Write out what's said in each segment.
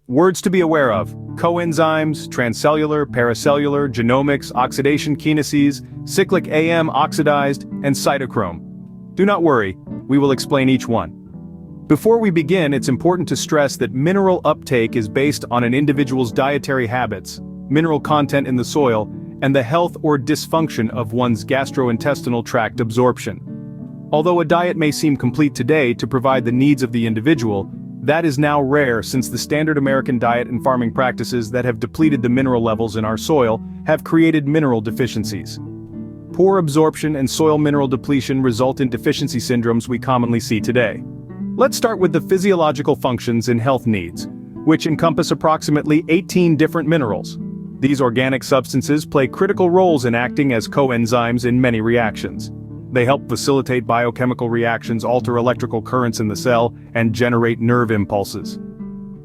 Words to be aware of: coenzymes, transcellular, paracellular, genomics, oxidation kinases, cyclic AM oxidized, and cytochrome. Do not worry, we will explain each one. Before we begin, it's important to stress that mineral uptake is based on an individual's dietary habits, mineral content in the soil, and the health or dysfunction of one's gastrointestinal tract absorption. Although a diet may seem complete today to provide the needs of the individual, that is now rare since the standard American diet and farming practices that have depleted the mineral levels in our soil have created mineral deficiencies. Poor absorption and soil mineral depletion result in deficiency syndromes we commonly see today. Let's start with the physiological functions and health needs, which encompass approximately 18 different minerals. These organic substances play critical roles in acting as coenzymes in many reactions. They help facilitate biochemical reactions, alter electrical currents in the cell, and generate nerve impulses.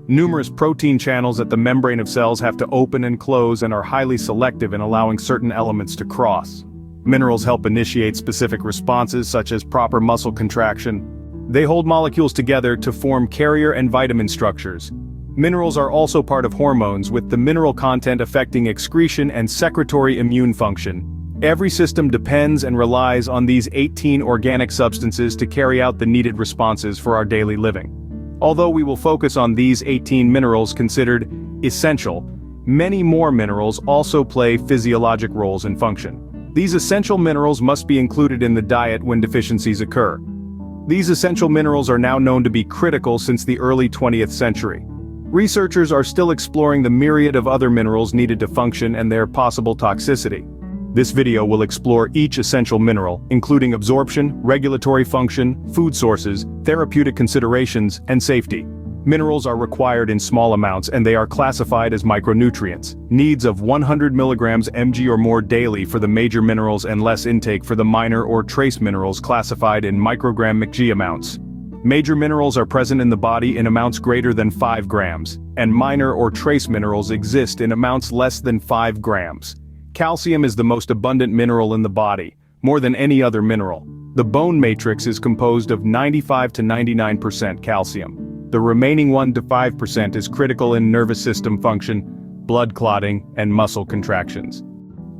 Numerous protein channels at the membrane of cells have to open and close and are highly selective in allowing certain elements to cross. Minerals help initiate specific responses such as proper muscle contraction. They hold molecules together to form carrier and vitamin structures. Minerals are also part of hormones, with the mineral content affecting excretion and secretory immune function. Every system depends and relies on these 18 organic substances to carry out the needed responses for our daily living. Although we will focus on these 18 minerals considered essential, many more minerals also play physiologic roles in function. These essential minerals must be included in the diet when deficiencies occur. These essential minerals are now known to be critical since the early 20th century. Researchers are still exploring the myriad of other minerals needed to function and their possible toxicity. This video will explore each essential mineral, including absorption, regulatory function, food sources, therapeutic considerations, and safety. Minerals are required in small amounts and they are classified as micronutrients. Needs of 100 mg mg or more daily for the major minerals and less intake for the minor or trace minerals classified in microgram mg amounts. Major minerals are present in the body in amounts greater than 5 grams, and minor or trace minerals exist in amounts less than 5 grams. Calcium is the most abundant mineral in the body, more than any other mineral. The bone matrix is composed of 95 to 99% calcium. The remaining 1 to 5% is critical in nervous system function, blood clotting, and muscle contractions.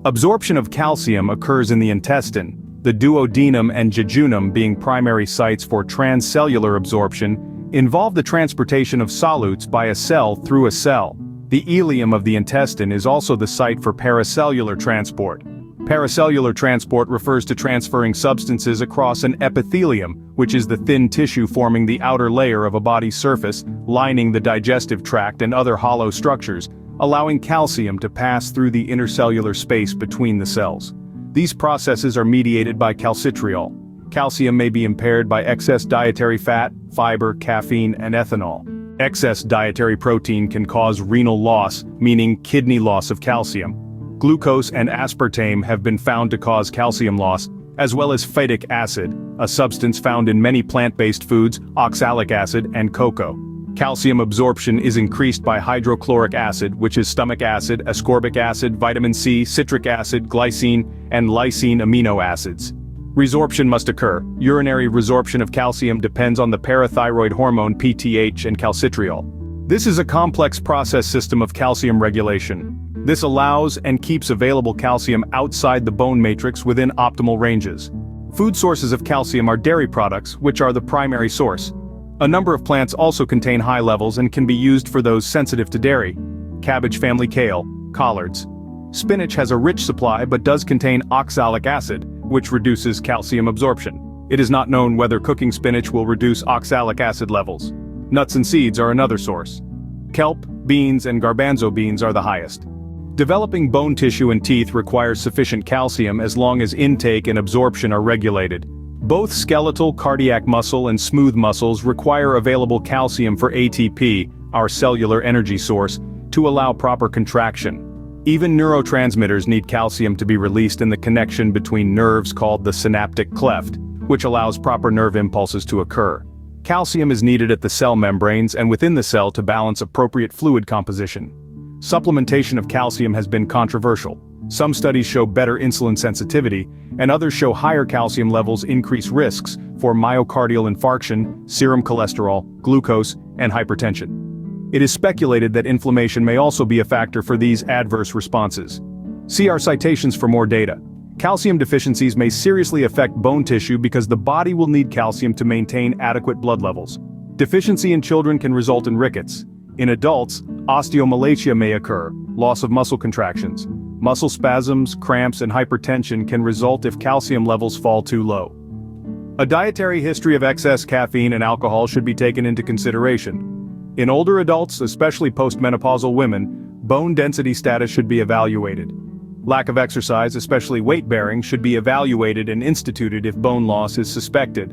Absorption of calcium occurs in the intestine, the duodenum and jejunum being primary sites for transcellular absorption, involve the transportation of solutes by a cell through a cell. The ileum of the intestine is also the site for paracellular transport. Paracellular transport refers to transferring substances across an epithelium, which is the thin tissue forming the outer layer of a body's surface, lining the digestive tract and other hollow structures, allowing calcium to pass through the intercellular space between the cells. These processes are mediated by calcitriol. Calcium may be impaired by excess dietary fat, fiber, caffeine, and ethanol. Excess dietary protein can cause renal loss, meaning kidney loss of calcium. Glucose and aspartame have been found to cause calcium loss, as well as phytic acid, a substance found in many plant-based foods, oxalic acid, and cocoa. Calcium absorption is increased by hydrochloric acid, which is stomach acid, ascorbic acid, vitamin C, citric acid, glycine, and lysine amino acids. Resorption must occur. Urinary resorption of calcium depends on the parathyroid hormone PTH and calcitriol. This is a complex process system of calcium regulation. This allows and keeps available calcium outside the bone matrix within optimal ranges. Food sources of calcium are dairy products, which are the primary source. A number of plants also contain high levels and can be used for those sensitive to dairy. Cabbage family kale, collards. Spinach has a rich supply but does contain oxalic acid, which reduces calcium absorption. It is not known whether cooking spinach will reduce oxalic acid levels. Nuts and seeds are another source. Kelp, beans, and garbanzo beans are the highest. Developing bone tissue and teeth requires sufficient calcium as long as intake and absorption are regulated. Both skeletal, cardiac muscle, and smooth muscles require available calcium for ATP, our cellular energy source, to allow proper contraction. Even neurotransmitters need calcium to be released in the connection between nerves called the synaptic cleft, which allows proper nerve impulses to occur. Calcium is needed at the cell membranes and within the cell to balance appropriate fluid composition. Supplementation of calcium has been controversial. Some studies show better insulin sensitivity, and others show higher calcium levels increase risks for myocardial infarction, serum cholesterol, glucose, and hypertension. It is speculated that inflammation may also be a factor for these adverse responses. See our citations for more data. Calcium deficiencies may seriously affect bone tissue because the body will need calcium to maintain adequate blood levels. Deficiency in children can result in rickets. In adults, osteomalacia may occur, loss of muscle contractions. Muscle spasms, cramps, and hypertension can result if calcium levels fall too low. A dietary history of excess caffeine and alcohol should be taken into consideration. In older adults, especially postmenopausal women, bone density status should be evaluated. Lack of exercise, especially weight-bearing, should be evaluated and instituted if bone loss is suspected.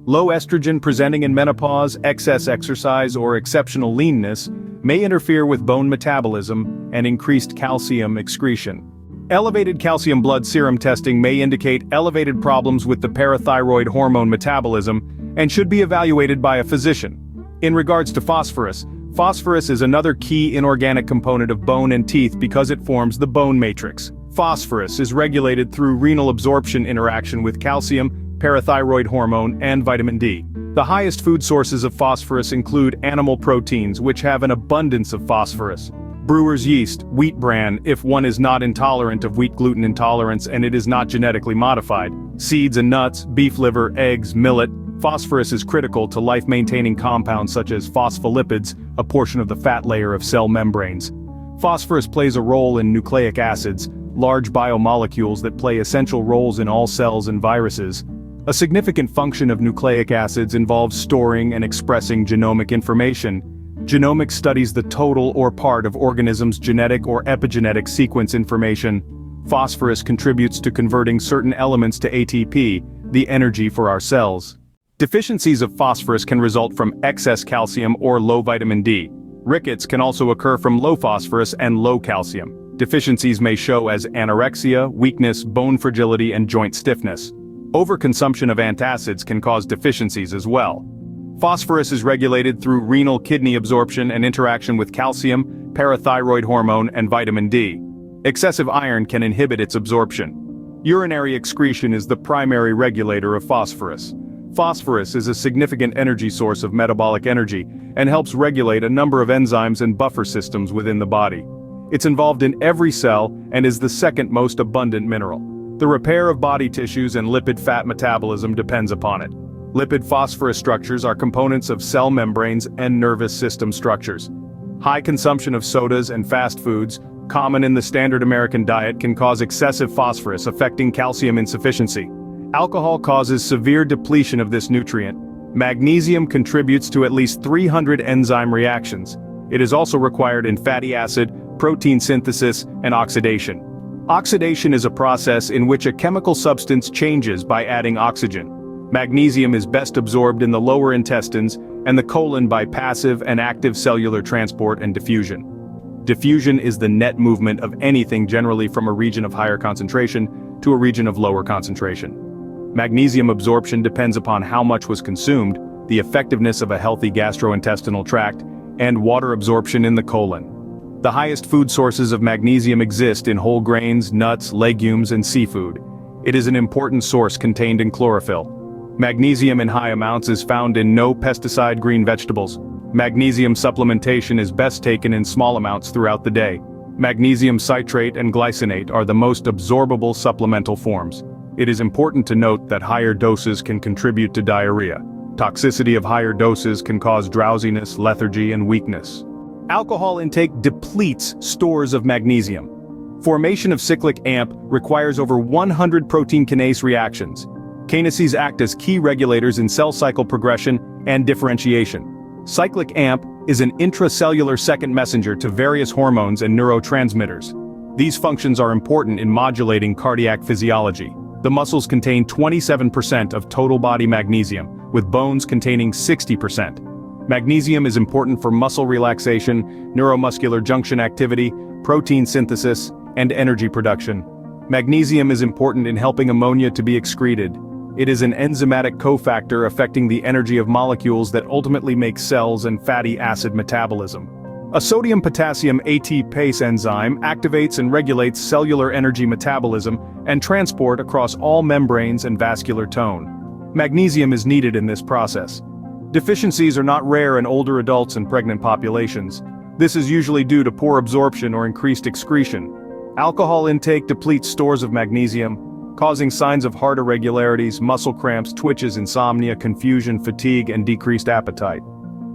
Low estrogen presenting in menopause, excess exercise, or exceptional leanness may interfere with bone metabolism and increased calcium excretion. Elevated calcium blood serum testing may indicate elevated problems with the parathyroid hormone metabolism and should be evaluated by a physician. In regards to phosphorus, phosphorus is another key inorganic component of bone and teeth because it forms the bone matrix. Phosphorus is regulated through renal absorption interaction with calcium, parathyroid hormone, and vitamin D. The highest food sources of phosphorus include animal proteins, which have an abundance of phosphorus. Brewer's yeast, wheat bran, if one is not intolerant of wheat gluten intolerance and it is not genetically modified. Seeds and nuts, beef liver, eggs, millet. Phosphorus is critical to life-maintaining compounds such as phospholipids, a portion of the fat layer of cell membranes. Phosphorus plays a role in nucleic acids, large biomolecules that play essential roles in all cells and viruses. A significant function of nucleic acids involves storing and expressing genomic information. Genomics studies the total or part of organisms' genetic or epigenetic sequence information. Phosphorus contributes to converting certain elements to ATP, the energy for our cells. Deficiencies of phosphorus can result from excess calcium or low vitamin D. Rickets can also occur from low phosphorus and low calcium. Deficiencies may show as anorexia, weakness, bone fragility, and joint stiffness. Overconsumption of antacids can cause deficiencies as well. Phosphorus is regulated through renal kidney absorption and interaction with calcium, parathyroid hormone, and vitamin D. Excessive iron can inhibit its absorption. Urinary excretion is the primary regulator of phosphorus. Phosphorus is a significant energy source of metabolic energy and helps regulate a number of enzymes and buffer systems within the body. It's involved in every cell and is the second most abundant mineral. The repair of body tissues and lipid-fat metabolism depends upon it. Lipid phosphorus structures are components of cell membranes and nervous system structures. High consumption of sodas and fast foods, common in the standard American diet, can cause excessive phosphorus, affecting calcium insufficiency. Alcohol causes severe depletion of this nutrient. Magnesium contributes to at least 300 enzyme reactions. It is also required in fatty acid, protein synthesis, and oxidation. Oxidation is a process in which a chemical substance changes by adding oxygen. Magnesium is best absorbed in the lower intestines and the colon by passive and active cellular transport and diffusion. Diffusion is the net movement of anything generally from a region of higher concentration to a region of lower concentration. Magnesium absorption depends upon how much was consumed, the effectiveness of a healthy gastrointestinal tract, and water absorption in the colon. The highest food sources of magnesium exist in whole grains, nuts, legumes, and seafood. It is an important source contained in chlorophyll. Magnesium in high amounts is found in no pesticide green vegetables. Magnesium supplementation is best taken in small amounts throughout the day. Magnesium citrate and glycinate are the most absorbable supplemental forms. It is important to note that higher doses can contribute to diarrhea. Toxicity of higher doses can cause drowsiness, lethargy, and weakness. Alcohol intake depletes stores of magnesium. Formation of cyclic AMP requires over 100 protein kinase reactions. Kinases act as key regulators in cell cycle progression and differentiation. Cyclic AMP is an intracellular second messenger to various hormones and neurotransmitters. These functions are important in modulating cardiac physiology. The muscles contain 27% of total body magnesium, with bones containing 60%. Magnesium is important for muscle relaxation, neuromuscular junction activity, protein synthesis, and energy production. Magnesium is important in helping ammonia to be excreted. It is an enzymatic cofactor affecting the energy of molecules that ultimately make cells and fatty acid metabolism. A sodium-potassium ATPase enzyme activates and regulates cellular energy metabolism and transport across all membranes and vascular tone. Magnesium is needed in this process. Deficiencies are not rare in older adults and pregnant populations. This is usually due to poor absorption or increased excretion. Alcohol intake depletes stores of magnesium, causing signs of heart irregularities, muscle cramps, twitches, insomnia, confusion, fatigue, and decreased appetite.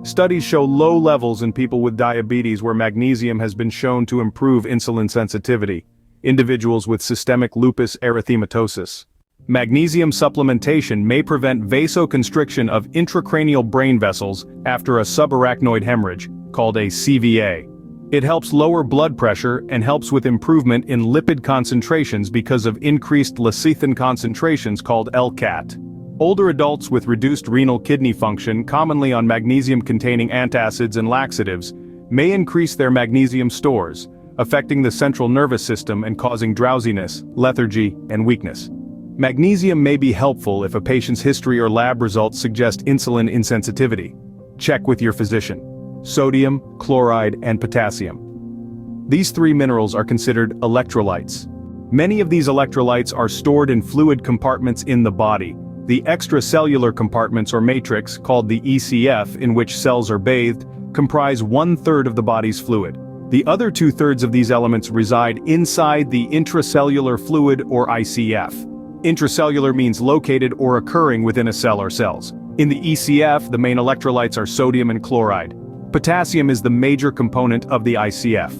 Studies show low levels in people with diabetes where magnesium has been shown to improve insulin sensitivity. Individuals with systemic lupus erythematosus. Magnesium supplementation may prevent vasoconstriction of intracranial brain vessels after a subarachnoid hemorrhage, called a CVA. It helps lower blood pressure and helps with improvement in lipid concentrations because of increased lecithin concentrations called LCAT. Older adults with reduced renal kidney function, commonly on magnesium-containing antacids and laxatives, may increase their magnesium stores, affecting the central nervous system and causing drowsiness, lethargy, and weakness. Magnesium may be helpful if a patient's history or lab results suggest insulin insensitivity. Check with your physician. Sodium, chloride, and potassium. These three minerals are considered electrolytes. Many of these electrolytes are stored in fluid compartments in the body. The extracellular compartments or matrix, called the ECF, in which cells are bathed, comprise 1/3 of the body's fluid. The other 2/3 of these elements reside inside the intracellular fluid or ICF. Intracellular means located or occurring within a cell or cells. In the ECF, the main electrolytes are sodium and chloride. Potassium is the major component of the ICF.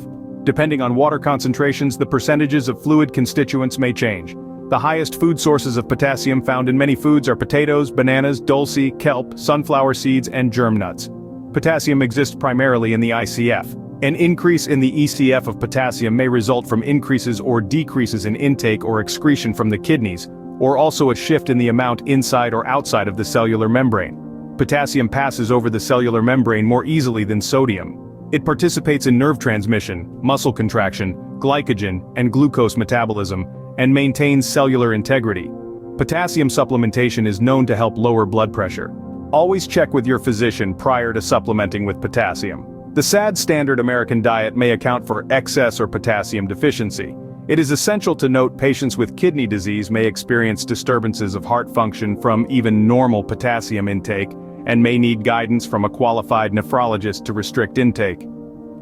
Depending on water concentrations, the percentages of fluid constituents may change. The highest food sources of potassium found in many foods are potatoes, bananas, dulse, kelp, sunflower seeds, and germ nuts. Potassium exists primarily in the ICF. An increase in the ECF of potassium may result from increases or decreases in intake or excretion from the kidneys, or also a shift in the amount inside or outside of the cellular membrane. Potassium passes over the cellular membrane more easily than sodium. It participates in nerve transmission, muscle contraction, glycogen, and glucose metabolism, and maintains cellular integrity. Potassium supplementation is known to help lower blood pressure. Always check with your physician prior to supplementing with potassium. The SAD standard American diet may account for excess or potassium deficiency. It is essential to note patients with kidney disease may experience disturbances of heart function from even normal potassium intake and may need guidance from a qualified nephrologist to restrict intake.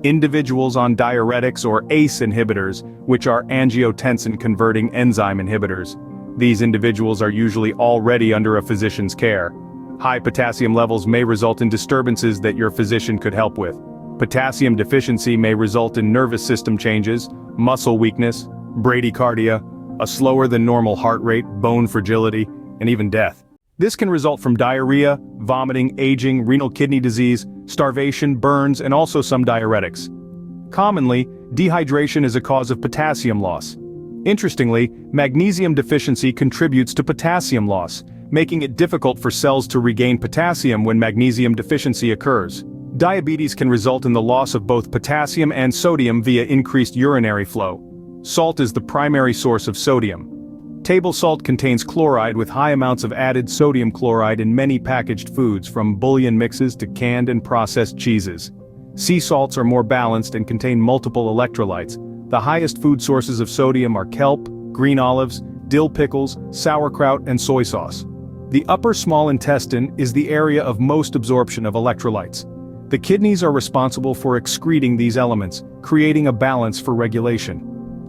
Individuals on diuretics or ACE inhibitors, which are angiotensin-converting enzyme inhibitors. These individuals are usually already under a physician's care. High potassium levels may result in disturbances that your physician could help with. Potassium deficiency may result in nervous system changes, muscle weakness, bradycardia, a slower than normal heart rate, bone fragility, and even death. This can result from diarrhea, vomiting, aging, renal kidney disease, starvation, burns, and also some diuretics. Commonly, dehydration is a cause of potassium loss. Interestingly, magnesium deficiency contributes to potassium loss, making it difficult for cells to regain potassium when magnesium deficiency occurs. Diabetes can result in the loss of both potassium and sodium via increased urinary flow. Salt is the primary source of sodium. Table salt contains chloride with high amounts of added sodium chloride in many packaged foods, from bouillon mixes to canned and processed cheeses. Sea salts are more balanced and contain multiple electrolytes. The highest food sources of sodium are kelp, green olives, dill pickles, sauerkraut, and soy sauce. The upper small intestine is the area of most absorption of electrolytes. The kidneys are responsible for excreting these elements, creating a balance for regulation.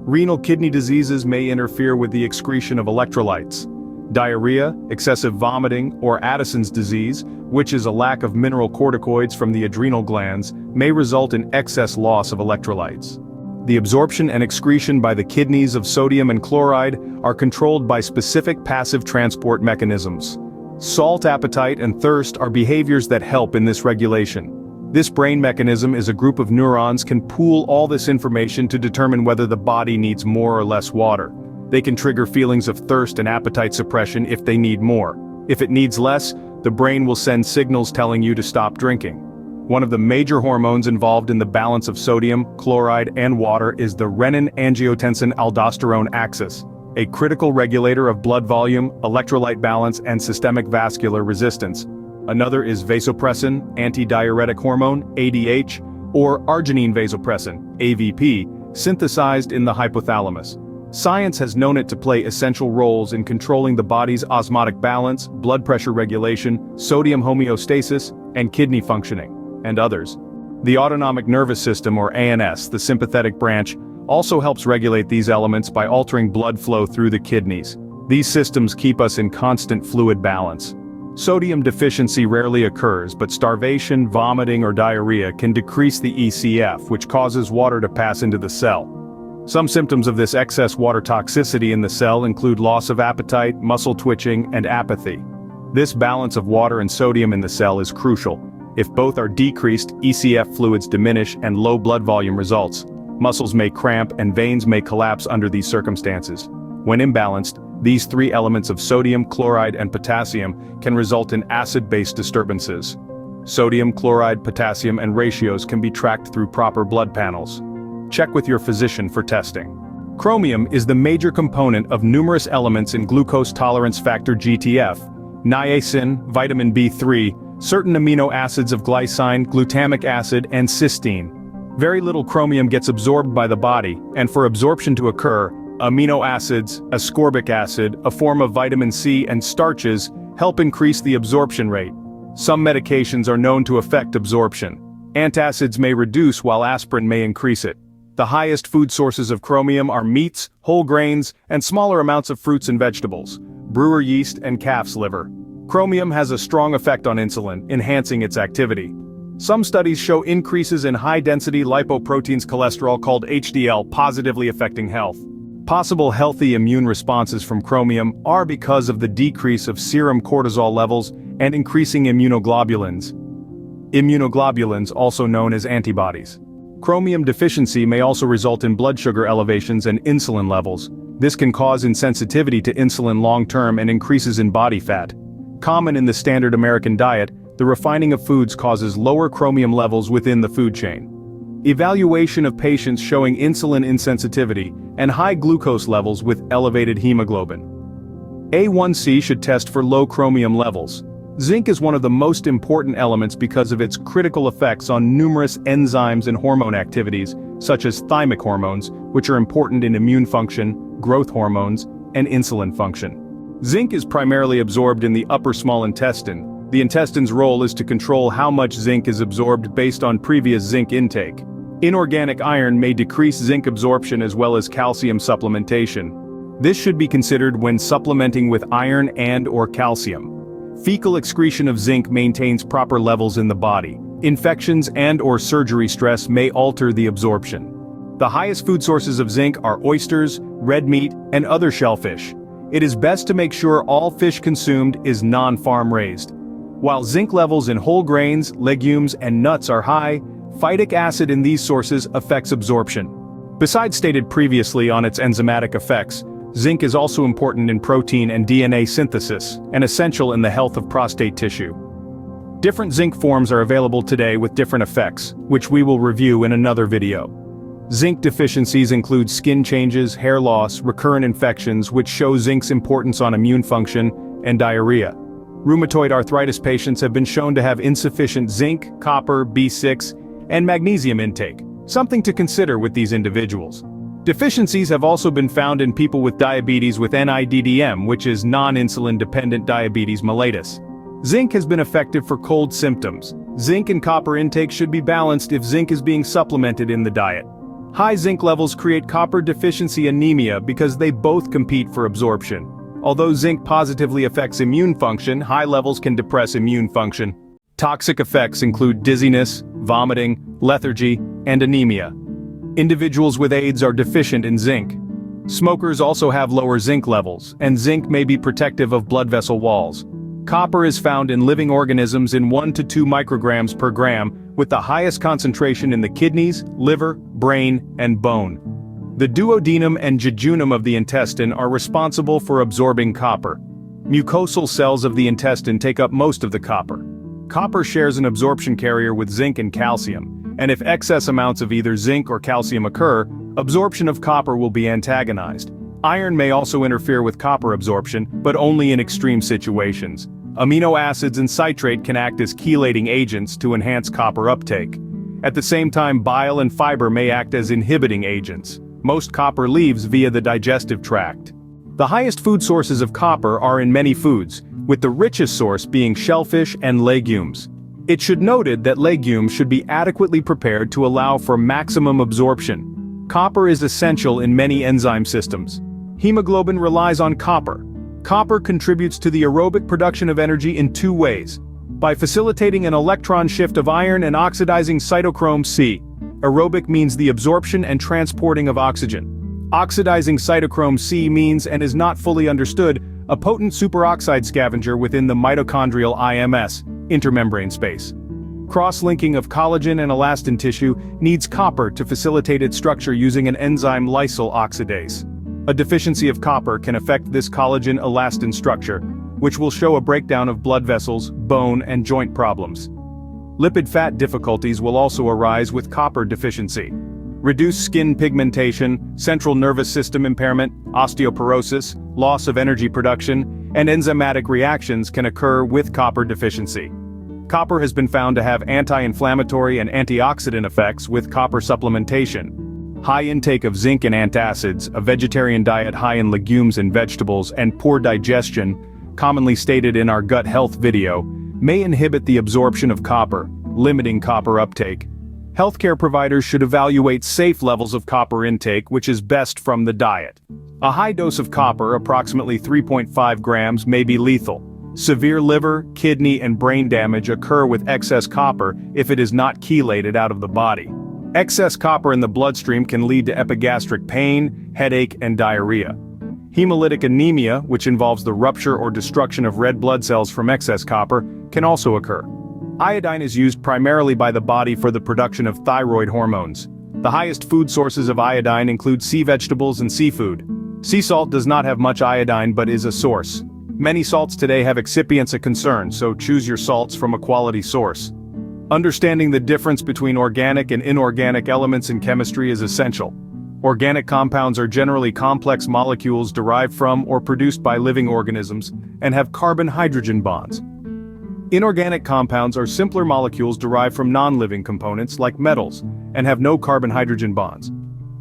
Renal kidney diseases may interfere with the excretion of electrolytes. Diarrhea, excessive vomiting, or Addison's disease, which is a lack of mineral corticoids from the adrenal glands, may result in excess loss of electrolytes. The absorption and excretion by the kidneys of sodium and chloride are controlled by specific passive transport mechanisms. Salt appetite and thirst are behaviors that help in this regulation. This brain mechanism is a group of neurons can pool all this information to determine whether the body needs more or less water. They can trigger feelings of thirst and appetite suppression if they need more. If it needs less, the brain will send signals telling you to stop drinking. One of the major hormones involved in the balance of sodium, chloride, and water is the renin-angiotensin-aldosterone axis, a critical regulator of blood volume, electrolyte balance, and systemic vascular resistance. Another is vasopressin, antidiuretic hormone, ADH, or arginine vasopressin, AVP, synthesized in the hypothalamus. Science has known it to play essential roles in controlling the body's osmotic balance, blood pressure regulation, sodium homeostasis, and kidney functioning, and others. The autonomic nervous system, or ANS, the sympathetic branch, also helps regulate these elements by altering blood flow through the kidneys. These systems keep us in constant fluid balance. Sodium deficiency rarely occurs, but starvation, vomiting, or diarrhea can decrease the ECF, which causes water to pass into the cell. Some symptoms of this excess water toxicity in the cell include loss of appetite, muscle twitching, and apathy. This balance of water and sodium in the cell is crucial. If both are decreased, ECF fluids diminish and low blood volume results. Muscles may cramp and veins may collapse under these circumstances. When imbalanced, these three elements of sodium, chloride, and potassium can result in acid-base disturbances. Sodium, chloride, potassium, and ratios can be tracked through proper blood panels. Check with your physician for testing. Chromium is the major component of numerous elements in glucose tolerance factor GTF, niacin, vitamin B3, certain amino acids of glycine, glutamic acid, and cysteine. Very little chromium gets absorbed by the body, and for absorption to occur, amino acids, ascorbic acid, a form of vitamin C, and starches help increase the absorption rate. Some medications are known to affect absorption. Antacids may reduce while aspirin may increase it. The highest food sources of chromium are meats, whole grains, and smaller amounts of fruits and vegetables, brewer yeast, and calf's liver. Chromium has a strong effect on insulin, enhancing its activity. Some studies show increases in high-density lipoproteins cholesterol called HDL positively affecting health. Possible healthy immune responses from chromium are because of the decrease of serum cortisol levels and increasing immunoglobulins. Immunoglobulins, also known as antibodies. Chromium deficiency may also result in blood sugar elevations and insulin levels. This can cause insensitivity to insulin long-term and increases in body fat. Common in the standard American diet, the refining of foods causes lower chromium levels within the food chain. Evaluation of patients showing insulin insensitivity and high glucose levels with elevated hemoglobin. A1C should test for low chromium levels. Zinc is one of the most important elements because of its critical effects on numerous enzymes and hormone activities, such as thymic hormones, which are important in immune function, growth hormones, and insulin function. Zinc is primarily absorbed in the upper small intestine. The intestine's role is to control how much zinc is absorbed based on previous zinc intake. Inorganic iron may decrease zinc absorption as well as calcium supplementation. This should be considered when supplementing with iron and/or calcium. Fecal excretion of zinc maintains proper levels in the body. Infections and/or surgery stress may alter the absorption. The highest food sources of zinc are oysters, red meat, and other shellfish. It is best to make sure all fish consumed is non-farm raised. While zinc levels in whole grains, legumes, and nuts are high, phytic acid in these sources affects absorption. Besides stated previously on its enzymatic effects, zinc is also important in protein and DNA synthesis, and essential in the health of prostate tissue. Different zinc forms are available today with different effects, which we will review in another video. Zinc deficiencies include skin changes, hair loss, recurrent infections, which show zinc's importance on immune function, and diarrhea. Rheumatoid arthritis patients have been shown to have insufficient zinc, copper, B6, and magnesium intake, something to consider with these individuals. Deficiencies have also been found in people with diabetes with NIDDM, which is non-insulin-dependent diabetes mellitus. Zinc has been effective for cold symptoms. Zinc and copper intake should be balanced if zinc is being supplemented in the diet. High zinc levels create copper deficiency anemia because they both compete for absorption. Although zinc positively affects immune function, high levels can depress immune function. Toxic effects include dizziness, vomiting, lethargy, and anemia. Individuals with AIDS are deficient in zinc. Smokers also have lower zinc levels, and zinc may be protective of blood vessel walls. Copper is found in living organisms in 1 to 2 micrograms per gram, with the highest concentration in the kidneys, liver, brain, and bone. The duodenum and jejunum of the intestine are responsible for absorbing copper. Mucosal cells of the intestine take up most of the copper. Copper shares an absorption carrier with zinc and calcium, and if excess amounts of either zinc or calcium occur, absorption of copper will be antagonized. Iron may also interfere with copper absorption, but only in extreme situations. Amino acids and citrate can act as chelating agents to enhance copper uptake. At the same time, bile and fiber may act as inhibiting agents. Most copper leaves via the digestive tract. The highest food sources of copper are in many foods, with the richest source being shellfish and legumes. It should be noted that legumes should be adequately prepared to allow for maximum absorption. Copper is essential in many enzyme systems. Hemoglobin relies on copper. Copper contributes to the aerobic production of energy in two ways: by facilitating an electron shift of iron and oxidizing cytochrome C. Aerobic means the absorption and transporting of oxygen. Oxidizing cytochrome C means, and is not fully understood, a potent superoxide scavenger within the mitochondrial IMS, intermembrane space. Cross-linking of collagen and elastin tissue needs copper to facilitate its structure using an enzyme lysyl oxidase. A deficiency of copper can affect this collagen-elastin structure, which will show a breakdown of blood vessels, bone, and joint problems. Lipid-fat difficulties will also arise with copper deficiency. Reduced skin pigmentation, central nervous system impairment, osteoporosis, loss of energy production, and enzymatic reactions can occur with copper deficiency. Copper has been found to have anti-inflammatory and antioxidant effects with copper supplementation. High intake of zinc and antacids, a vegetarian diet high in legumes and vegetables, and poor digestion, commonly stated in our gut health video, may inhibit the absorption of copper, limiting copper uptake. Healthcare providers should evaluate safe levels of copper intake, which is best from the diet. A high dose of copper, approximately 3.5 grams, may be lethal. Severe liver, kidney, and brain damage occur with excess copper if it is not chelated out of the body. Excess copper in the bloodstream can lead to epigastric pain, headache, and diarrhea. Hemolytic anemia, which involves the rupture or destruction of red blood cells from excess copper, can also occur. Iodine is used primarily by the body for the production of thyroid hormones. The highest food sources of iodine include sea vegetables and seafood. Sea salt does not have much iodine but is a source. Many salts today have excipients a concern, so choose your salts from a quality source. Understanding the difference between organic and inorganic elements in chemistry is essential. Organic compounds are generally complex molecules derived from or produced by living organisms and have carbon-hydrogen bonds. Inorganic compounds are simpler molecules derived from non-living components like metals and have no carbon-hydrogen bonds.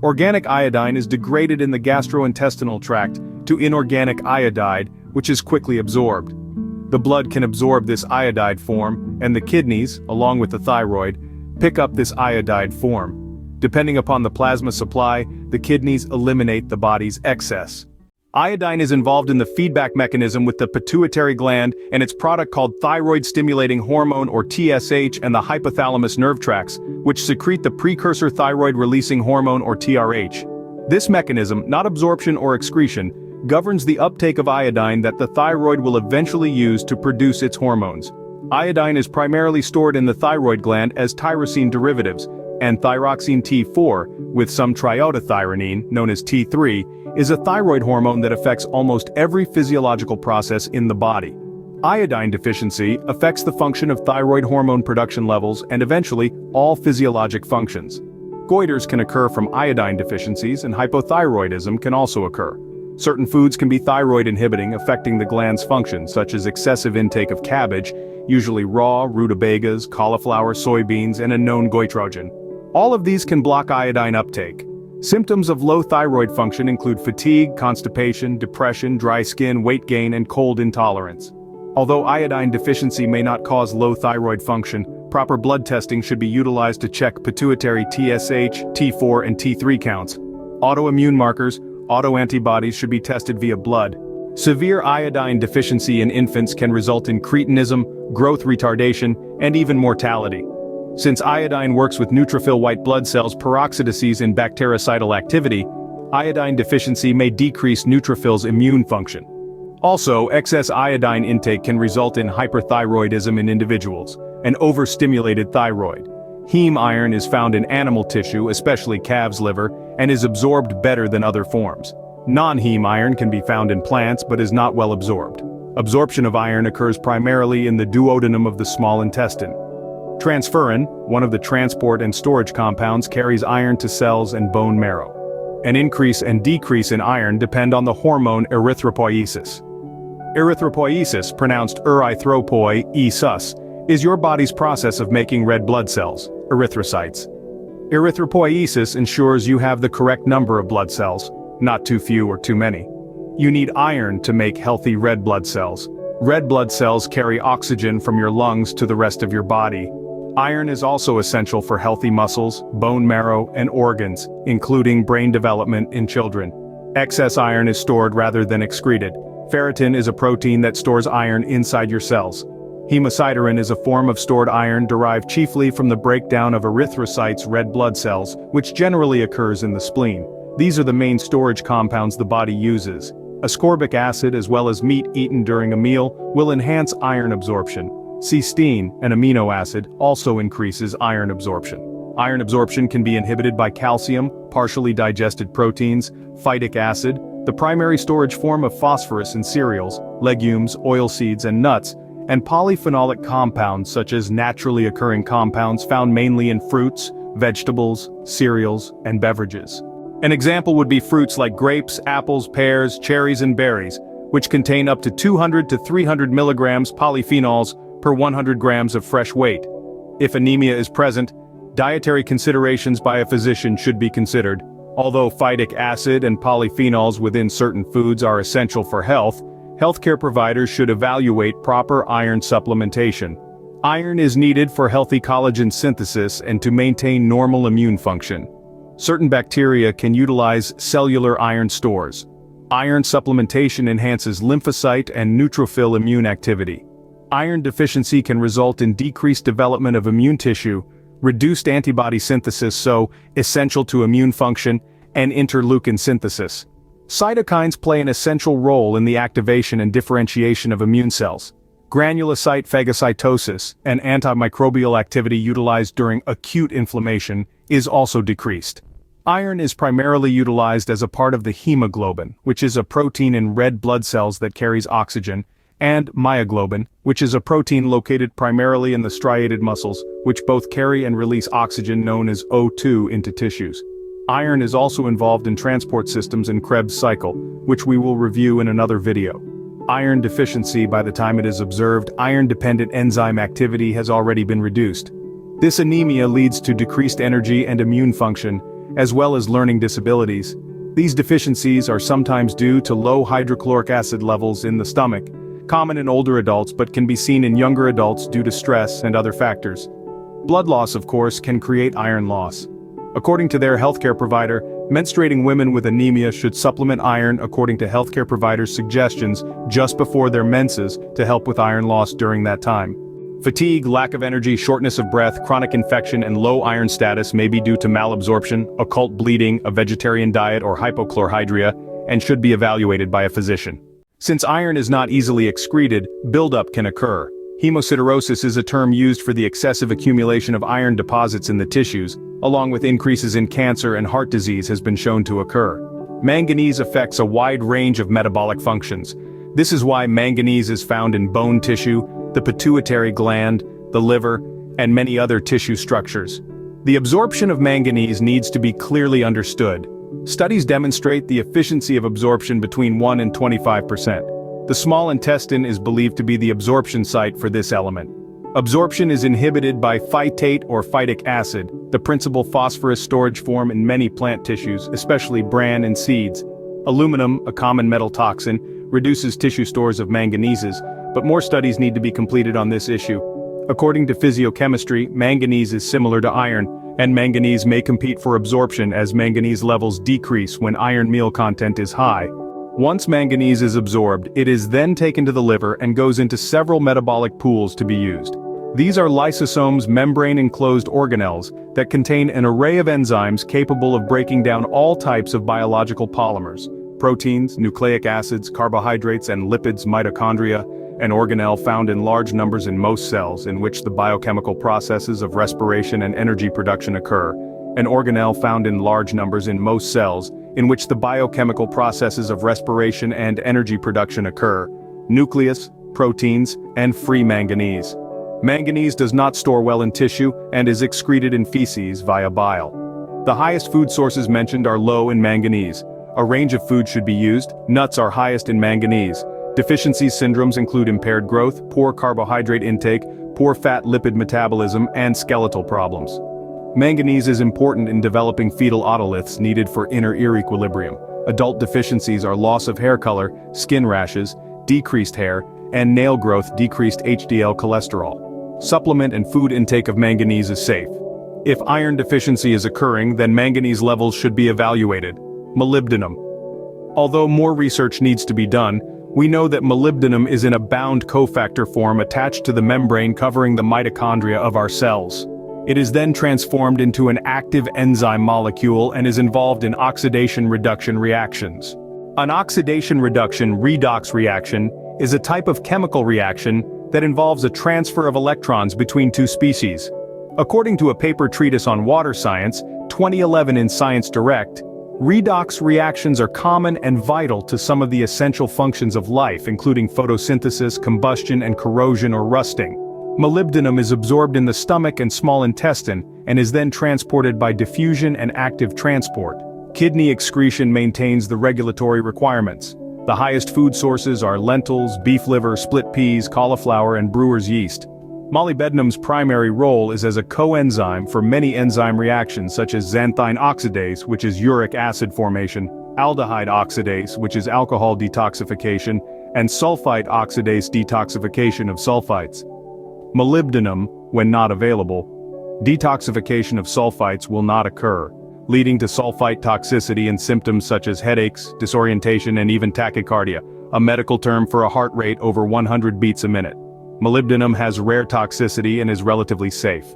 Organic iodine is degraded in the gastrointestinal tract to inorganic iodide, which is quickly absorbed. The blood can absorb this iodide form, and the kidneys, along with the thyroid, pick up this iodide form. Depending upon the plasma supply, the kidneys eliminate the body's excess. Iodine is involved in the feedback mechanism with the pituitary gland and its product called thyroid-stimulating hormone or TSH and the hypothalamus nerve tracts, which secrete the precursor thyroid-releasing hormone or TRH. This mechanism, not absorption or excretion, governs the uptake of iodine that the thyroid will eventually use to produce its hormones. Iodine is primarily stored in the thyroid gland as tyrosine derivatives, and thyroxine T4, with some triiodothyronine, known as T3, is a thyroid hormone that affects almost every physiological process in the body. Iodine deficiency affects the function of thyroid hormone production levels and eventually all physiologic functions. Goiters can occur from iodine deficiencies, and hypothyroidism can also occur. Certain foods can be thyroid inhibiting, affecting the gland's function, such as excessive intake of cabbage, usually raw, rutabagas, cauliflower, soybeans, and a known goitrogen. All of these can block iodine uptake. Symptoms of low thyroid function include fatigue, constipation, depression, dry skin, weight gain, and cold intolerance. Although iodine deficiency may not cause low thyroid function, proper blood testing should be utilized to check pituitary TSH, T4, and T3 counts. Autoimmune markers, autoantibodies should be tested via blood. Severe iodine deficiency in infants can result in cretinism, growth retardation, and even mortality. Since iodine works with neutrophil white blood cells peroxidases in bactericidal activity, iodine deficiency may decrease neutrophils' immune function. Also, excess iodine intake can result in hyperthyroidism in individuals, an overstimulated thyroid. Heme iron is found in animal tissue, especially calves' liver, and is absorbed better than other forms. Non-heme iron can be found in plants but is not well absorbed. Absorption of iron occurs primarily in the duodenum of the small intestine. Transferrin, one of the transport and storage compounds, carries iron to cells and bone marrow. An increase and decrease in iron depend on the hormone erythropoiesis. Erythropoiesis, pronounced erythropoi, is your body's process of making red blood cells, erythrocytes. Erythropoiesis ensures you have the correct number of blood cells, not too few or too many. You need iron to make healthy red blood cells. Red blood cells carry oxygen from your lungs to the rest of your body. Iron is also essential for healthy muscles, bone marrow, and organs, including brain development in children. Excess iron is stored rather than excreted. Ferritin is a protein that stores iron inside your cells. Hemosiderin is a form of stored iron derived chiefly from the breakdown of erythrocytes' red blood cells, which generally occurs in the spleen. These are the main storage compounds the body uses. Ascorbic acid as well as meat eaten during a meal will enhance iron absorption. Cysteine, an amino acid, also increases iron absorption. Iron absorption can be inhibited by calcium, partially digested proteins, phytic acid, the primary storage form of phosphorus in cereals, legumes, oilseeds, and nuts, and polyphenolic compounds such as naturally occurring compounds found mainly in fruits, vegetables, cereals, and beverages. An example would be fruits like grapes, apples, pears, cherries, and berries, which contain up to 200 to 300 milligrams polyphenols per 100 grams of fresh weight. If anemia is present, dietary considerations by a physician should be considered. Although phytic acid and polyphenols within certain foods are essential for health, healthcare providers should evaluate proper iron supplementation. Iron is needed for healthy collagen synthesis and to maintain normal immune function. Certain bacteria can utilize cellular iron stores. Iron supplementation enhances lymphocyte and neutrophil immune activity. Iron deficiency can result in decreased development of immune tissue, reduced antibody synthesis essential to immune function, and interleukin synthesis. Cytokines play an essential role in the activation and differentiation of immune cells. Granulocyte phagocytosis, and antimicrobial activity utilized during acute inflammation, is also decreased. Iron is primarily utilized as a part of the hemoglobin, which is a protein in red blood cells that carries oxygen, and myoglobin, which is a protein located primarily in the striated muscles, which both carry and release oxygen known as O2 into tissues. Iron is also involved in transport systems in Krebs cycle, which we will review in another video. Iron deficiency, by the time it is observed, iron-dependent enzyme activity has already been reduced. This anemia leads to decreased energy and immune function, as well as learning disabilities. These deficiencies are sometimes due to low hydrochloric acid levels in the stomach, common in older adults but can be seen in younger adults due to stress and other factors. Blood loss, of course, can create iron loss. According to their healthcare provider, menstruating women with anemia should supplement iron according to healthcare providers' suggestions just before their menses to help with iron loss during that time. Fatigue, lack of energy, shortness of breath, chronic infection, and low iron status may be due to malabsorption, occult bleeding, a vegetarian diet, or hypochlorhydria, and should be evaluated by a physician. Since iron is not easily excreted, buildup can occur. Hemosiderosis is a term used for the excessive accumulation of iron deposits in the tissues, along with increases in cancer and heart disease has been shown to occur. Manganese affects a wide range of metabolic functions. This is why manganese is found in bone tissue, the pituitary gland, the liver, and many other tissue structures. The absorption of manganese needs to be clearly understood. Studies demonstrate the efficiency of absorption between 1 and 25%. The small intestine is believed to be the absorption site for this element. Absorption is inhibited by phytate or phytic acid, the principal phosphorus storage form in many plant tissues, especially bran and seeds. Aluminum, a common metal toxin, reduces tissue stores of manganeses, but more studies need to be completed on this issue. According to physiochemistry, manganese is similar to iron, and manganese may compete for absorption as manganese levels decrease when iron meal content is high. Once manganese is absorbed, it is then taken to the liver and goes into several metabolic pools to be used. These are lysosomes, membrane-enclosed organelles that contain an array of enzymes capable of breaking down all types of biological polymers: proteins, nucleic acids, carbohydrates, and lipids. Mitochondria, an organelle found in large numbers in most cells in which the biochemical processes of respiration and energy production occur. An organelle found in large numbers in most cells in which the biochemical processes of respiration and energy production occur. Nucleus, proteins, and free manganese. Manganese does not store well in tissue and is excreted in feces via bile. The highest food sources mentioned are low in manganese. A range of foods should be used. Nuts are highest in manganese. Deficiency syndromes include impaired growth, poor carbohydrate intake, poor fat lipid metabolism, and skeletal problems. Manganese is important in developing fetal otoliths needed for inner ear equilibrium. Adult deficiencies are loss of hair color, skin rashes, decreased hair, and nail growth, decreased HDL cholesterol. Supplement and food intake of manganese is safe. If iron deficiency is occurring, then manganese levels should be evaluated. Molybdenum. Although more research needs to be done, we know that molybdenum is in a bound cofactor form attached to the membrane covering the mitochondria of our cells. It is then transformed into an active enzyme molecule and is involved in oxidation-reduction reactions. An oxidation-reduction redox reaction is a type of chemical reaction that involves a transfer of electrons between two species. According to a paper treatise on water science, 2011 in Science Direct, redox reactions are common and vital to some of the essential functions of life, including photosynthesis, combustion, and corrosion or rusting. Molybdenum is absorbed in the stomach and small intestine and is then transported by diffusion and active transport. Kidney excretion maintains the regulatory requirements. The highest food sources are lentils, beef liver, split peas, cauliflower, and brewer's yeast. Molybdenum's primary role is as a coenzyme for many enzyme reactions such as xanthine oxidase, which is uric acid formation, aldehyde oxidase, which is alcohol detoxification, and sulfite oxidase detoxification of sulfites. Molybdenum, when not available, detoxification of sulfites will not occur, leading to sulfite toxicity and symptoms such as headaches, disorientation, and even tachycardia, a medical term for a heart rate over 100 beats a minute. Molybdenum has rare toxicity and is relatively safe.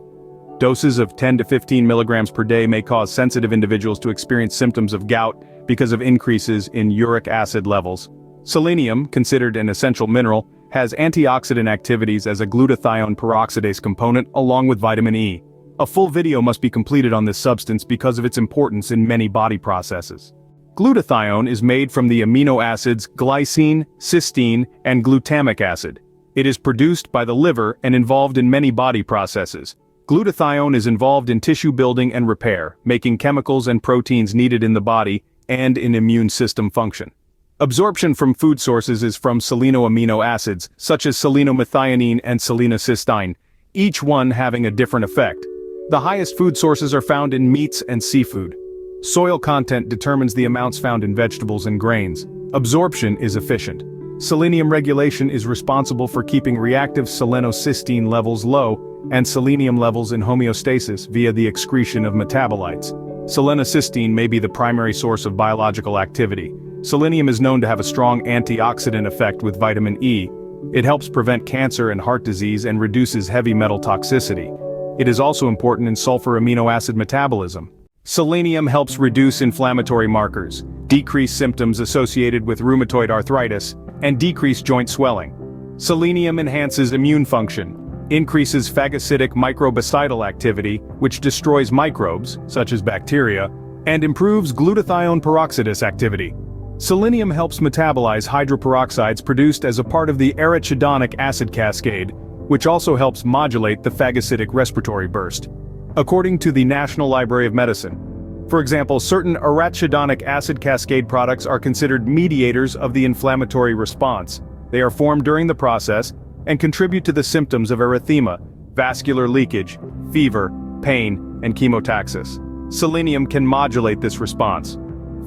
Doses of 10 to 15 milligrams per day may cause sensitive individuals to experience symptoms of gout because of increases in uric acid levels. Selenium, considered an essential mineral, has antioxidant activities as a glutathione peroxidase component along with vitamin E. A full video must be completed on this substance because of its importance in many body processes. Glutathione is made from the amino acids glycine, cysteine, and glutamic acid. It is produced by the liver and involved in many body processes. Glutathione is involved in tissue building and repair, making chemicals and proteins needed in the body and in immune system function. Absorption from food sources is from selenoamino acids, such as selenomethionine and selenocysteine, each one having a different effect. The highest food sources are found in meats and seafood. Soil content determines the amounts found in vegetables and grains. Absorption is efficient. Selenium regulation is responsible for keeping reactive selenocysteine levels low and selenium levels in homeostasis via the excretion of metabolites. Selenocysteine may be the primary source of biological activity. Selenium is known to have a strong antioxidant effect with vitamin E. It helps prevent cancer and heart disease and reduces heavy metal toxicity. It is also important in sulfur amino acid metabolism. Selenium helps reduce inflammatory markers, decrease symptoms associated with rheumatoid arthritis, and decrease joint swelling. Selenium enhances immune function, increases phagocytic microbicidal activity, which destroys microbes, such as bacteria, and improves glutathione peroxidase activity. Selenium helps metabolize hydroperoxides produced as a part of the arachidonic acid cascade, which also helps modulate the phagocytic respiratory burst. According to the National Library of Medicine, for example, certain arachidonic acid cascade products are considered mediators of the inflammatory response. They are formed during the process and contribute to the symptoms of erythema, vascular leakage, fever, pain, and chemotaxis. Selenium can modulate this response.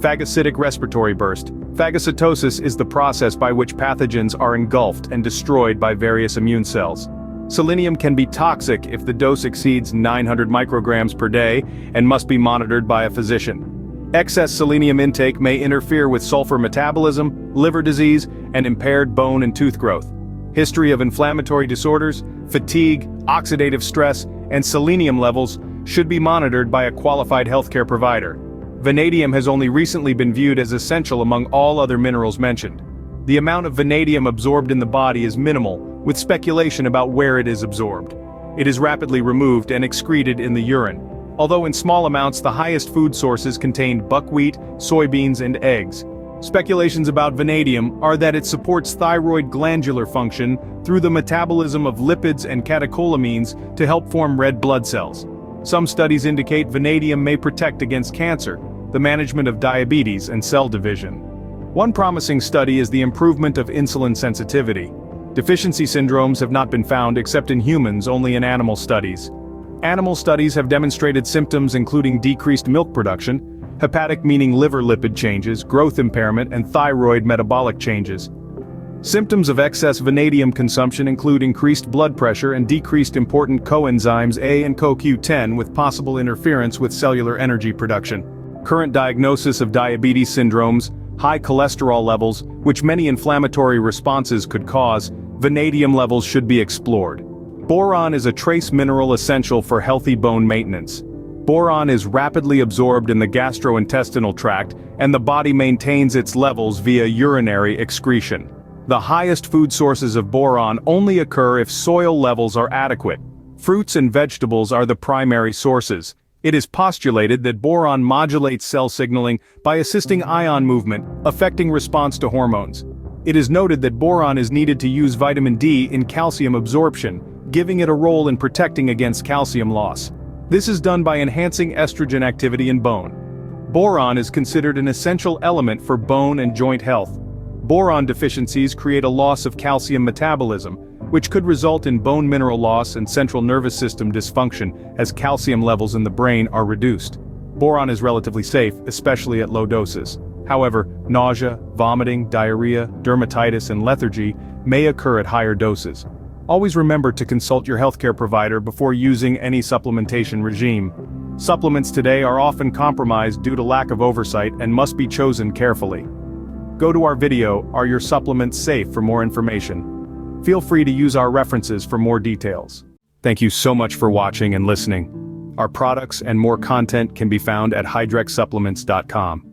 Phagocytic respiratory burst. Phagocytosis is the process by which pathogens are engulfed and destroyed by various immune cells. Selenium can be toxic if the dose exceeds 900 micrograms per day and must be monitored by a physician. Excess selenium intake may interfere with sulfur metabolism, liver disease, and impaired bone and tooth growth. History of inflammatory disorders, fatigue, oxidative stress, and selenium levels should be monitored by a qualified healthcare provider. Vanadium has only recently been viewed as essential among all other minerals mentioned. The amount of vanadium absorbed in the body is minimal, with speculation about where it is absorbed. It is rapidly removed and excreted in the urine. Although in small amounts, the highest food sources contain buckwheat, soybeans, and eggs. Speculations about vanadium are that it supports thyroid glandular function through the metabolism of lipids and catecholamines to help form red blood cells. Some studies indicate vanadium may protect against cancer, the management of diabetes, and cell division. One promising study is the improvement of insulin sensitivity. Deficiency syndromes have not been found except in humans, only in animal studies. Animal studies have demonstrated symptoms including decreased milk production, hepatic meaning liver lipid changes, growth impairment, and thyroid metabolic changes. Symptoms of excess vanadium consumption include increased blood pressure and decreased important coenzymes A and CoQ10 with possible interference with cellular energy production. Current diagnosis of diabetes syndromes, high cholesterol levels, which many inflammatory responses could cause, vanadium levels should be explored. Boron is a trace mineral essential for healthy bone maintenance. Boron is rapidly absorbed in the gastrointestinal tract, and the body maintains its levels via urinary excretion. The highest food sources of boron only occur if soil levels are adequate. Fruits and vegetables are the primary sources. It is postulated that boron modulates cell signaling by assisting ion movement, affecting response to hormones. It is noted that boron is needed to use vitamin D in calcium absorption, giving it a role in protecting against calcium loss. This is done by enhancing estrogen activity in bone. Boron is considered an essential element for bone and joint health. Boron deficiencies create a loss of calcium metabolism, which could result in bone mineral loss and central nervous system dysfunction as calcium levels in the brain are reduced. Boron is relatively safe, especially at low doses. However, nausea, vomiting, diarrhea, dermatitis, and lethargy may occur at higher doses. Always remember to consult your healthcare provider before using any supplementation regime. Supplements today are often compromised due to lack of oversight and must be chosen carefully. Go to our video, Are Your Supplements Safe, for more information. Feel free to use our references for more details. Thank you so much for watching and listening. Our products and more content can be found at hydrexsupplements.com.